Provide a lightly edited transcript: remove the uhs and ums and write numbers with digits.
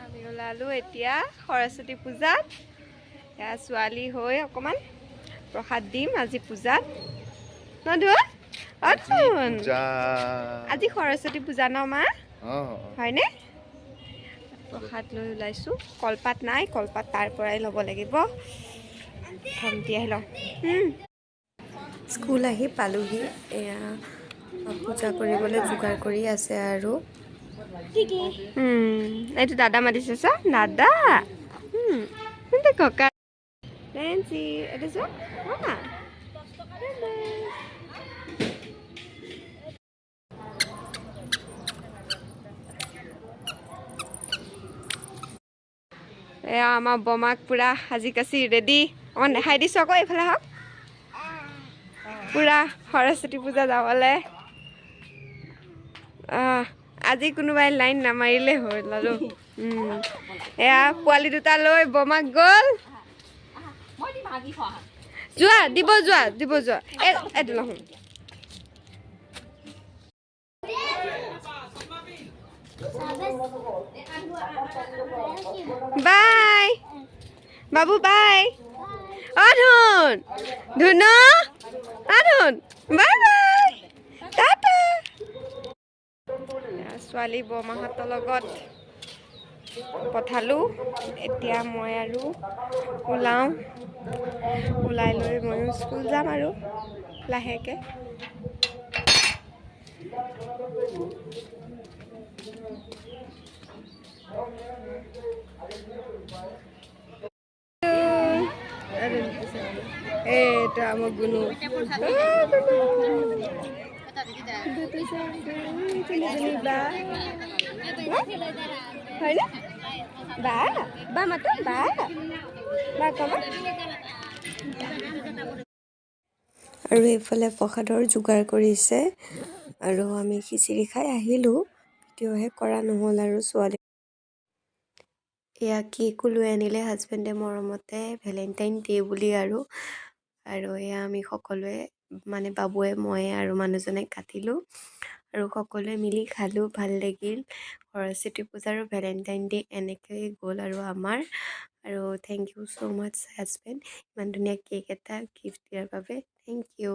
আমি ওলালো এতিয়া সৰস্বতী পূজাত এয়া ছোৱালী হৈ অকমান প্ৰসাদ দিম আজি পূজাত নধুন আজি সৰস্বতী পূজা ন মা হয়নে প্ৰসাদ লৈ ওলাইছো কলপাত নাই কলপাত তাৰ পৰাই ল'ব লাগিব ভণ্টি আহি লওঁ স্কুল আহি পালোহি এয়া পূজা কৰিবলৈ যোগাৰ কৰি আছে আৰু এইটো দাদা মাতিছে চা দাদা ককা নেন্সি এইটো চোৱা এয়া আমাৰ বমাক পুৰা সাজি কাচি ৰেডি অকণমান দেখাই দিছোঁ আকৌ এইফালে হওক পুৰা সৰস্বতী পূজা যাবলৈ আজি কোনোবাই লাইন নামাৰিলে হ'ল আৰু এয়া পোৱালি দুটা লৈ বমাক গ'ল যোৱা দিব যোৱা এইটো নহোঁ বাই বাবু বাই ধুন ধুন ধুন বাই বাই টাটা ছোৱালী বৰমাহঁতৰ লগত পঠালোঁ এতিয়া মই আৰু ওলাওঁ ওলাই লৈ ময়ো স্কুল যাম আৰু লাহেকৈ এইটো আমাৰ গুণু হয়নে বা মাতো বা আৰু এইফালে প্ৰসাদৰ যোগাৰ কৰিছে আৰু আমি খিচিৰি খাই আহিলোঁ ভিডিঅ'হে কৰা নহ'ল আৰু ছোৱালী এয়া কেকো লৈ আনিলে হাজবেণ্ডে মৰমতে ভেলেণ্টাইন ডে বুলি আৰু এয়া আমি সকলোৱে মানে বাবুৱে মই আৰু মানুহজনে কাটিলোঁ আৰু সকলোৱে মিলি খালোঁ ভাল লাগিল সৰস্বতী পূজা আৰু ভেলেণ্টাইন ডে এনেকৈয়ে গ'ল আৰু আমাৰ আৰু thank you so' much husband ইমান ধুনীয়া কেক এটা গিফ্ট দিয়াৰ বাবে থেংক ইউ